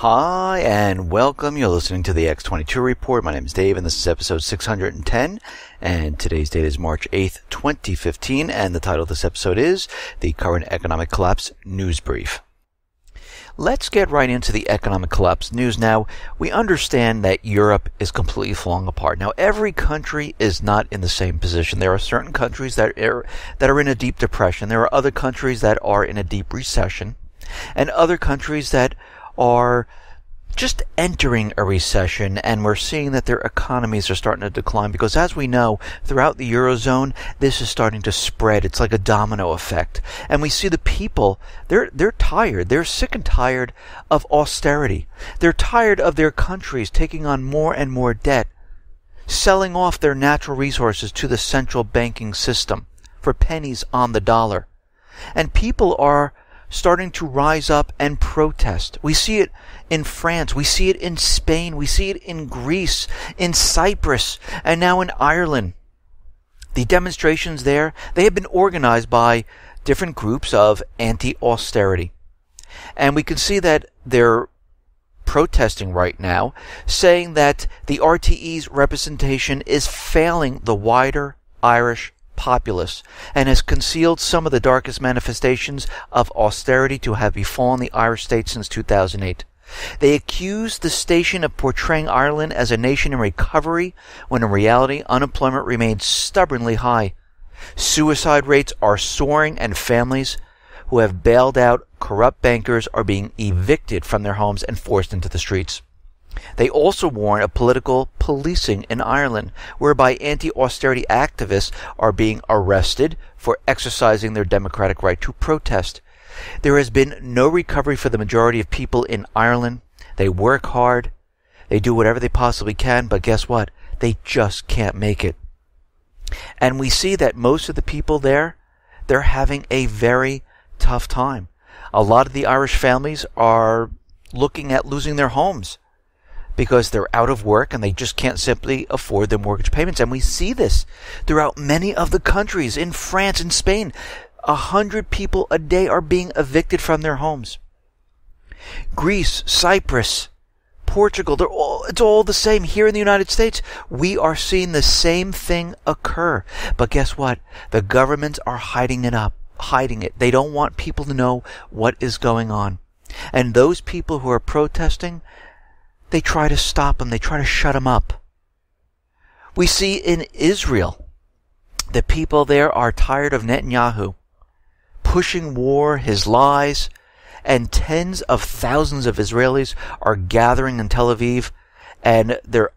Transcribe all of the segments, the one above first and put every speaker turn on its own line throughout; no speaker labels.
Hi, and welcome. You're listening to the X22 Report. My name is Dave, and this is episode 610, and today's date is March 8th, 2015, and the title of this episode is The Current Economic Collapse News Brief. Let's get right into the economic collapse news. Now, we understand that Europe is completely falling apart. Now, every country is not in the same position. There are certain countries that are in a deep depression. There are other countries that are in a deep recession, and other countries that are just entering a recession, and we're seeing that their economies are starting to decline because, as we know, throughout the Eurozone, this is starting to spread. It's like a domino effect. And we see the people, they're tired. They're sick and tired of austerity. They're tired of their countries taking on more and more debt, selling off their natural resources to the central banking system for pennies on the dollar. And people are starting to rise up and protest. We see it in France, we see it in Spain, we see it in Greece, in Cyprus, and now in Ireland. The demonstrations there, they have been organized by different groups of anti-austerity. And we can see that they're protesting right now, saying that the RTE's representation is failing the wider Irish populace and has concealed some of the darkest manifestations of austerity to have befallen the Irish state since 2008. They accuse the station of portraying Ireland as a nation in recovery when in reality unemployment remains stubbornly high. Suicide rates are soaring, and families who have bailed out corrupt bankers are being evicted from their homes and forced into the streets. They also warn of political policing in Ireland, whereby anti-austerity activists are being arrested for exercising their democratic right to protest. There has been no recovery for the majority of people in Ireland. They work hard, they do whatever they possibly can, but guess what? They just can't make it. And we see that most of the people there, they're having a very tough time. A lot of the Irish families are looking at losing their homes because they're out of work and they just can't simply afford their mortgage payments. And we see this throughout many of the countries. In France and Spain, 100 people a day are being evicted from their homes. Greece, Cyprus, Portugal, it's all the same. Here in the United States, we are seeing the same thing occur. But guess what? The governments are hiding it. They don't want people to know what is going on. And those people who are protesting, they try to stop them. They try to shut them up. We see in Israel, the people there are tired of Netanyahu pushing war, his lies, and tens of thousands of Israelis are gathering in Tel Aviv, and they're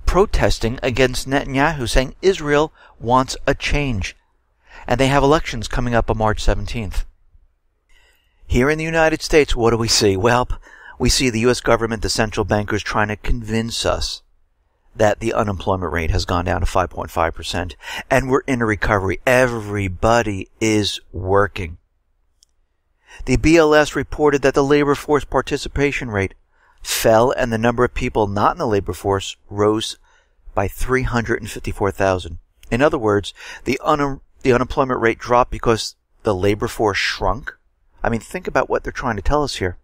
protesting against Netanyahu, saying Israel wants a change. And they have elections coming up on March 17th. Here in the United States, what do we see? Well, we see the U.S. government, the central bankers, trying to convince us that the unemployment rate has gone down to 5.5%, and we're in a recovery. Everybody is working. The BLS reported that the labor force participation rate fell, and the number of people not in the labor force rose by 354,000. In other words, the unemployment rate dropped because the labor force shrunk. I mean, think about what they're trying to tell us here.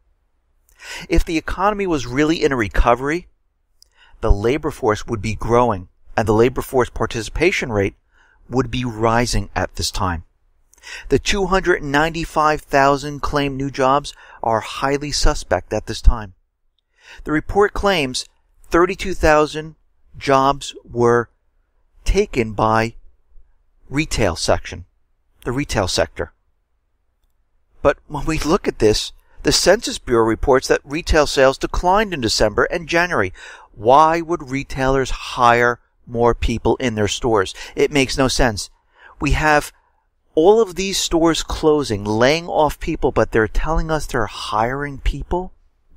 If the economy was really in a recovery, the labor force would be growing, and the labor force participation rate would be rising at this time. The 295,000 claimed new jobs are highly suspect at this time. The report claims 32,000 jobs were taken by the retail sector. But when we look at this, the Census Bureau reports that retail sales declined in December and January. Why would retailers hire more people in their stores? It makes no sense. We have all of these stores closing, laying off people, but they're telling us they're hiring people?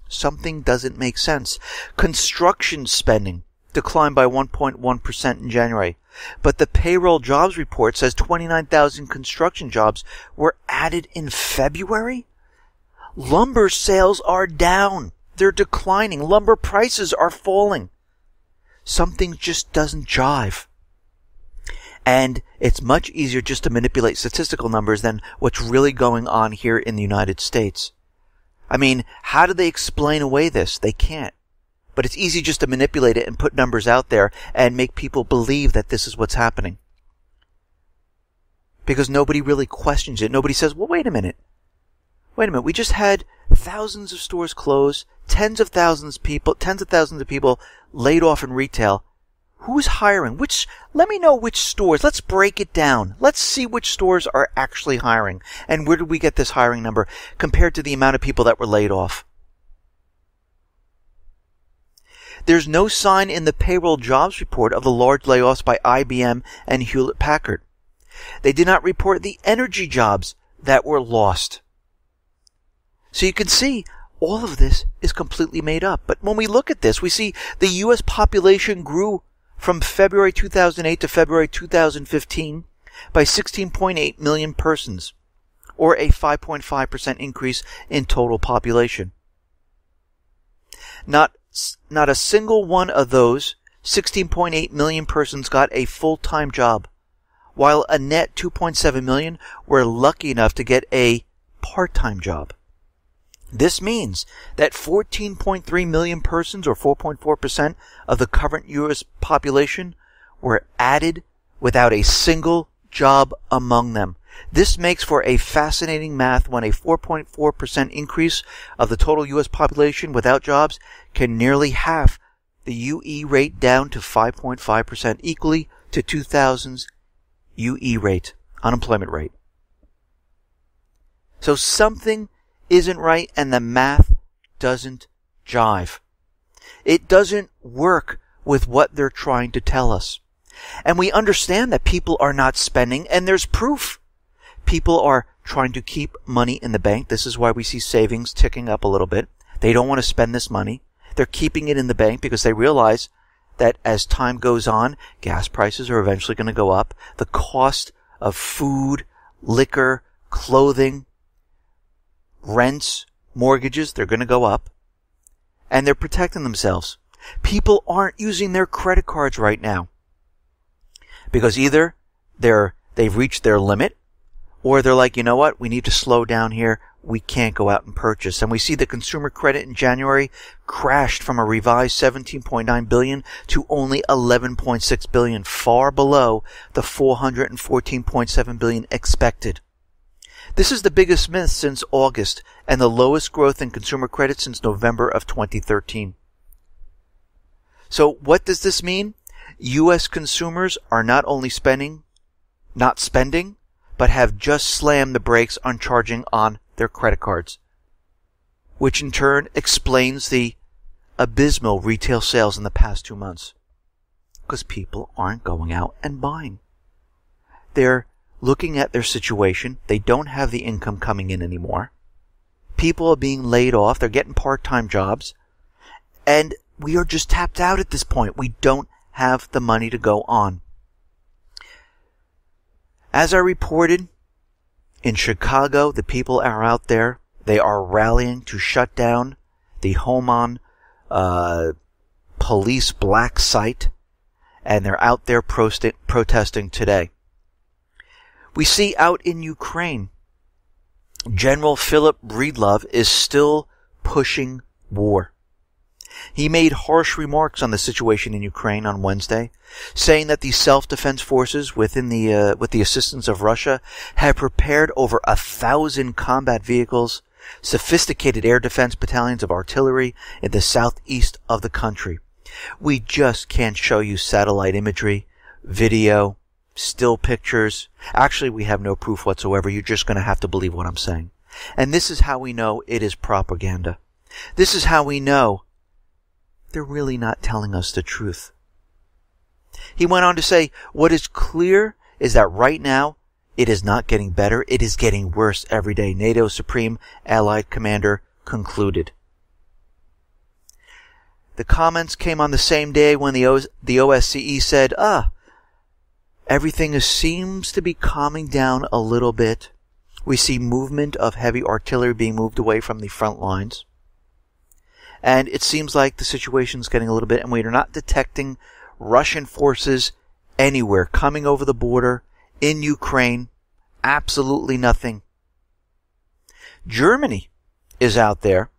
Something doesn't make sense. Construction spending declined by 1.1% in January. But the payroll jobs report says 29,000 construction jobs were added in February? Lumber sales are down. They're declining. Lumber prices are falling. Something just doesn't jive. And it's much easier just to manipulate statistical numbers than what's really going on here in the United States. I mean, how do they explain away this? They can't. But it's easy just to manipulate it and put numbers out there and make people believe that this is what's happening. Because nobody really questions it. Nobody says, well, wait a minute. We just had thousands of stores close, tens of thousands of people laid off in retail. Who's hiring? Let me know which stores. Let's break it down. Let's see which stores are actually hiring. And where did we get this hiring number compared to the amount of people that were laid off? There's no sign in the payroll jobs report of the large layoffs by IBM and Hewlett-Packard. They did not report the energy jobs that were lost. So you can see all of this is completely made up. But when we look at this, we see the U.S. population grew from February 2008 to February 2015 by 16.8 million persons, or a 5.5% increase in total population. Not a single one of those 16.8 million persons got a full-time job, while a net 2.7 million were lucky enough to get a part-time job. This means that 14.3 million persons, or 4.4% of the current U.S. population, were added without a single job among them. This makes for a fascinating math when a 4.4% increase of the total U.S. population without jobs can nearly halve the UE rate down to 5.5%, equally to 2000's UE rate, unemployment rate. So something isn't right, and the math doesn't jive. It doesn't work with what they're trying to tell us. And we understand that people are not spending, and there's proof. People are trying to keep money in the bank. This is why we see savings ticking up a little bit. They don't want to spend this money. They're keeping it in the bank because they realize that as time goes on, gas prices are eventually going to go up. The cost of food, liquor, clothing, rents, mortgages, they're going to go up. And they're protecting themselves. People aren't using their credit cards right now because either they've reached their limit, or they're like, you know what, we need to slow down here. We can't go out and purchase. And we see the consumer credit in January crashed from a revised $17.9 billion to only $11.6 billion, far below the $414.7 billion expected. This is the biggest miss since August and the lowest growth in consumer credit since November of 2013. So what does this mean? U.S. consumers are not only not spending, but have just slammed the brakes on charging on their credit cards, which in turn explains the abysmal retail sales in the past 2 months. Because people aren't going out and buying. They're looking at their situation. They don't have the income coming in anymore. People are being laid off. They're getting part-time jobs. And we are just tapped out at this point. We don't have the money to go on. As I reported, in Chicago, the people are out there. They are rallying to shut down the Homan police black site, and they're out there protesting today. We see out in Ukraine, General Philip Breedlove is still pushing war. He made harsh remarks on the situation in Ukraine on Wednesday, saying that the self-defense forces with the assistance of Russia have prepared over 1,000 combat vehicles, sophisticated air defense battalions of artillery in the southeast of the country. We just can't show you satellite imagery, video, still pictures. Actually, we have no proof whatsoever. You're just going to have to believe what I'm saying. And this is how we know it is propaganda. This is how we know they're really not telling us the truth. He went on to say, what is clear is that right now, it is not getting better. It is getting worse every day. NATO's Supreme Allied Commander concluded. The comments came on the same day when the OSCE said, everything seems to be calming down a little bit. We see movement of heavy artillery being moved away from the front lines. And it seems like the situation's getting a little bit, and we are not detecting Russian forces anywhere coming over the border in Ukraine. Absolutely nothing. Germany is out there,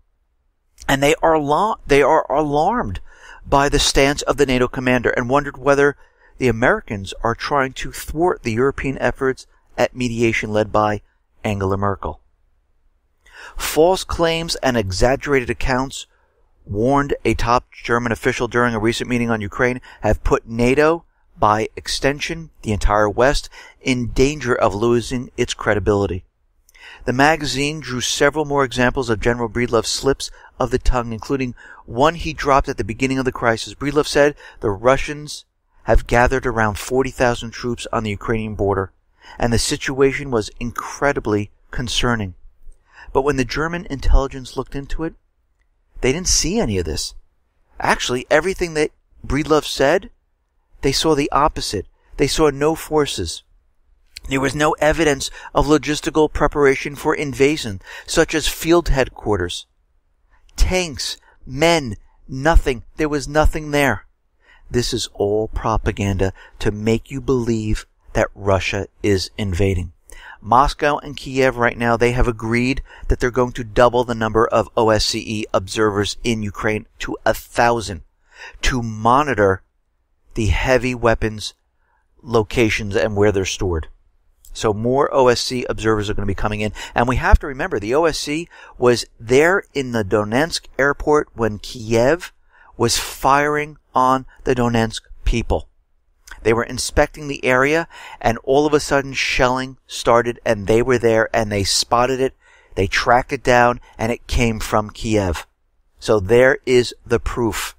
and they are alarmed by the stance of the NATO commander and wondered whether the Americans are trying to thwart the European efforts at mediation led by Angela Merkel. False claims and exaggerated accounts, warned a top German official during a recent meeting on Ukraine, have put NATO, by extension the entire West, in danger of losing its credibility. The magazine drew several more examples of General Breedlove's slips of the tongue, including one he dropped at the beginning of the crisis. Breedlove said the Russians have gathered around 40,000 troops on the Ukrainian border, and the situation was incredibly concerning. But when the German intelligence looked into it, they didn't see any of this. Actually, everything that Breedlove said, they saw the opposite. They saw no forces. There was no evidence of logistical preparation for invasion, such as field headquarters, tanks, men, nothing. There was nothing there. This is all propaganda to make you believe that Russia is invading. Moscow and Kiev right now, they have agreed that they're going to double the number of OSCE observers in Ukraine to 1,000 to monitor the heavy weapons locations and where they're stored. So more OSCE observers are going to be coming in. And we have to remember, the OSCE was there in the Donetsk airport when Kiev was firing on the Donetsk people. They were inspecting the area, and all of a sudden shelling started, and they were there, and they spotted it, they tracked it down, and it came from Kiev. So there is the proof.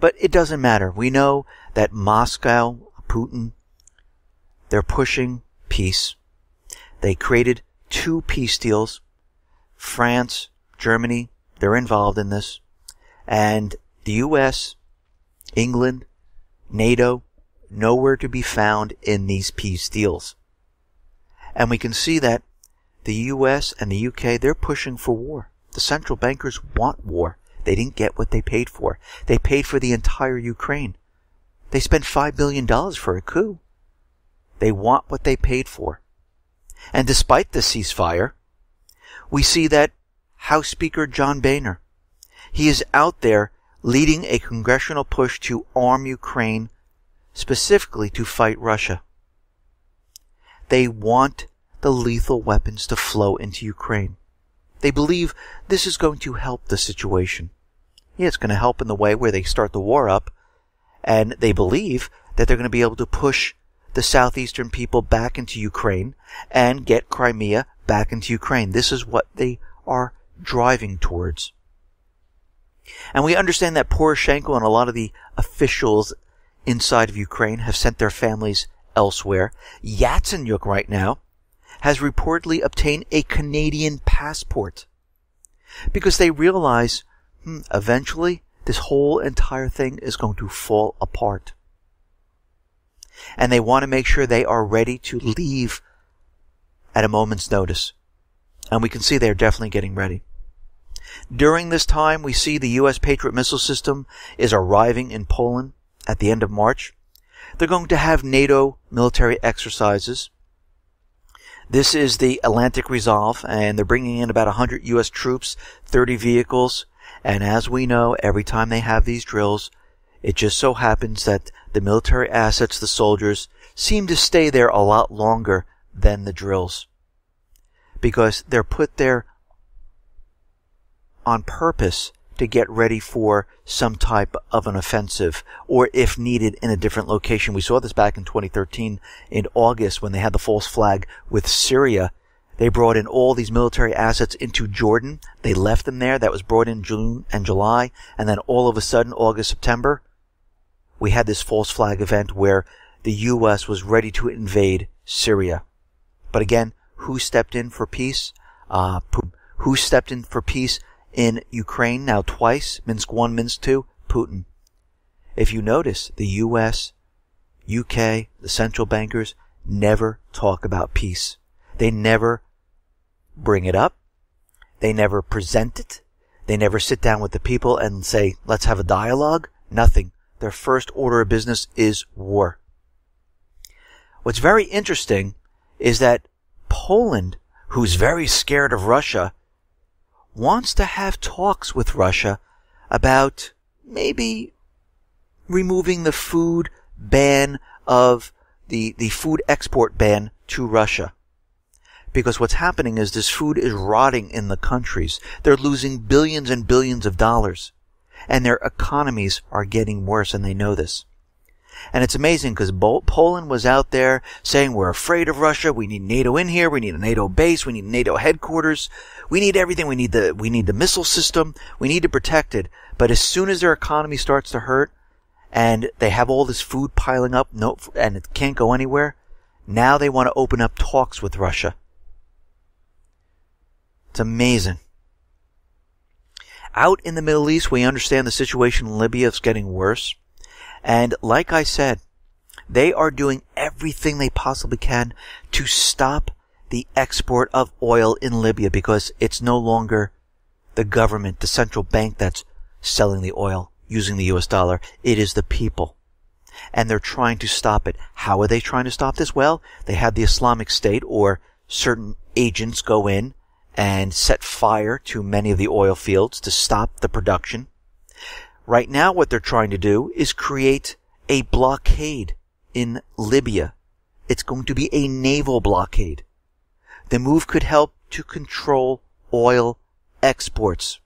But it doesn't matter. We know that Moscow, Putin, they're pushing peace. They created 2 peace deals. France, Germany, they're involved in this. And the U.S., England, NATO, nowhere to be found in these peace deals. And we can see that the U.S. and the U.K., they're pushing for war. The central bankers want war. They didn't get what they paid for. They paid for the entire Ukraine. They spent $5 billion for a coup. They want what they paid for. And despite the ceasefire, we see that House Speaker John Boehner, he is out there leading a congressional push to arm Ukraine, specifically to fight Russia. They want the lethal weapons to flow into Ukraine. They believe this is going to help the situation. Yeah, it's going to help in the way where they start the war up, and they believe that they're going to be able to push the southeastern people back into Ukraine and get Crimea back into Ukraine. This is what they are driving towards. And we understand that Poroshenko and a lot of the officials inside of Ukraine have sent their families elsewhere. Yatsenyuk right now has reportedly obtained a Canadian passport because they realize eventually this whole entire thing is going to fall apart. And they want to make sure they are ready to leave at a moment's notice. And we can see they're definitely getting ready. During this time, we see the U.S. Patriot missile system is arriving in Poland at the end of March. They're going to have NATO military exercises. This is the Atlantic Resolve, and they're bringing in about 100 U.S. troops, 30 vehicles. And as we know, every time they have these drills, it just so happens that the military assets, the soldiers, seem to stay there a lot longer than the drills. Because they're put there on purpose to get ready for some type of an offensive, or if needed in a different location. We saw this back in 2013 in August when they had the false flag with Syria. They brought in all these military assets into Jordan. They left them there. That was brought in June and July. And then all of a sudden, August, September, we had this false flag event where the U.S. was ready to invade Syria. But again, who stepped in for peace? Who stepped in for peace in Ukraine now twice? Minsk 1, Minsk 2, Putin. If you notice, the U.S., UK, the central bankers never talk about peace. They never bring it up. They never present it. They never sit down with the people and say, let's have a dialogue. Nothing. Their first order of business is war. What's very interesting is that Poland who's very scared of Russia, wants to have talks with Russia about maybe removing the food ban of the food export ban to Russia. Because what's happening is this food is rotting in the countries. They're losing billions and billions of dollars. And their economies are getting worse, and they know this. And it's amazing because Poland was out there saying we're afraid of Russia. We need NATO in here. We need a NATO base. We need NATO headquarters. We need everything. We need the missile system. We need to protect it. But as soon as their economy starts to hurt and they have all this food piling up, and it can't go anywhere, now they want to open up talks with Russia. It's amazing. Out in the Middle East, we understand the situation in Libya is getting worse. And like I said, they are doing everything they possibly can to stop the export of oil in Libya because it's no longer the government, the central bank that's selling the oil using the US dollar. It is the people. And they're trying to stop it. How are they trying to stop this? Well, they had the Islamic State or certain agents go in and set fire to many of the oil fields to stop the production. Right now, what they're trying to do is create a blockade in Libya. It's going to be a naval blockade. The move could help to control oil exports.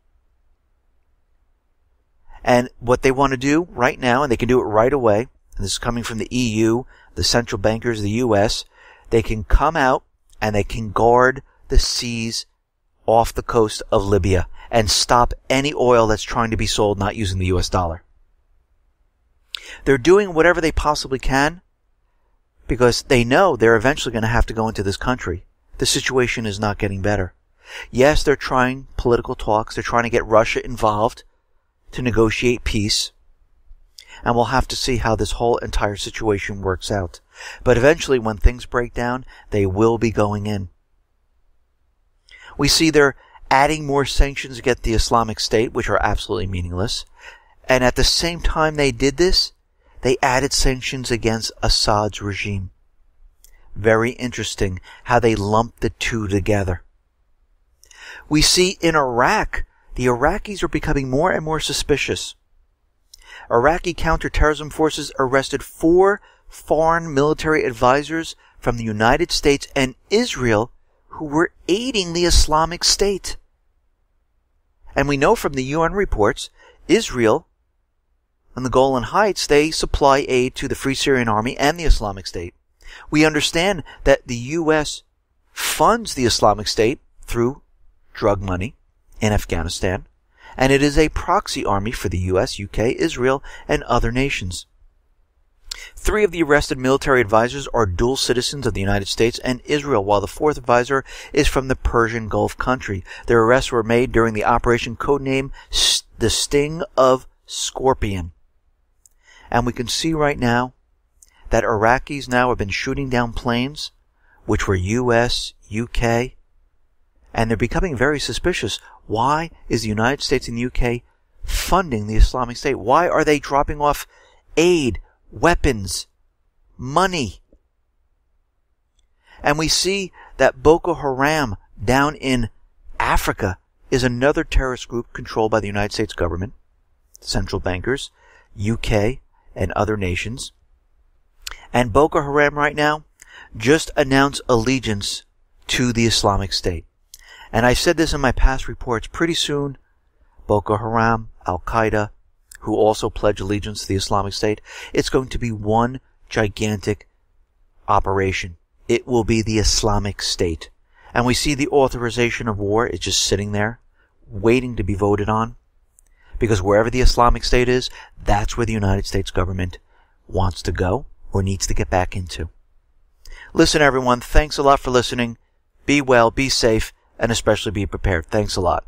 And what they want to do right now, and they can do it right away, and this is coming from the EU, the central bankers, the US, they can come out and they can guard the seas off the coast of Libya and stop any oil that's trying to be sold not using the US dollar. They're doing whatever they possibly can because they know they're eventually going to have to go into this country. The situation is not getting better. Yes, they're trying political talks. They're trying to get Russia involved to negotiate peace. And we'll have to see how this whole entire situation works out. But eventually, when things break down, they will be going in. We see they're adding more sanctions against the Islamic State, which are absolutely meaningless. And at the same time they did this, they added sanctions against Assad's regime. Very interesting how they lumped the two together. We see in Iraq, the Iraqis are becoming more and more suspicious. Iraqi counterterrorism forces arrested 4 foreign military advisors from the United States and Israel who were aiding the Islamic State. And we know from the UN reports, Israel and the Golan Heights, they supply aid to the Free Syrian Army and the Islamic State. We understand that the U.S. funds the Islamic State through drug money in Afghanistan, and it is a proxy army for the U.S., UK, Israel, and other nations. 3 of the arrested military advisors are dual citizens of the United States and Israel, while the 4th advisor is from the Persian Gulf country. Their arrests were made during the operation codename the Sting of Scorpion. And we can see right now that Iraqis now have been shooting down planes, which were U.S., UK, and they're becoming very suspicious. Why is the United States and the UK funding the Islamic State? Why are they dropping off aid, weapons, money? And we see that Boko Haram down in Africa is another terrorist group controlled by the United States government, central bankers, UK, and other nations. And Boko Haram right now just announced allegiance to the Islamic State. And I said this in my past reports, pretty soon Boko Haram, Al-Qaeda, who also pledge allegiance to the Islamic State, it's going to be one gigantic operation. It will be the Islamic State. And we see the authorization of war is just sitting there, waiting to be voted on. Because wherever the Islamic State is, that's where the United States government wants to go or needs to get back into. Listen, everyone, thanks a lot for listening. Be well, be safe, and especially be prepared. Thanks a lot.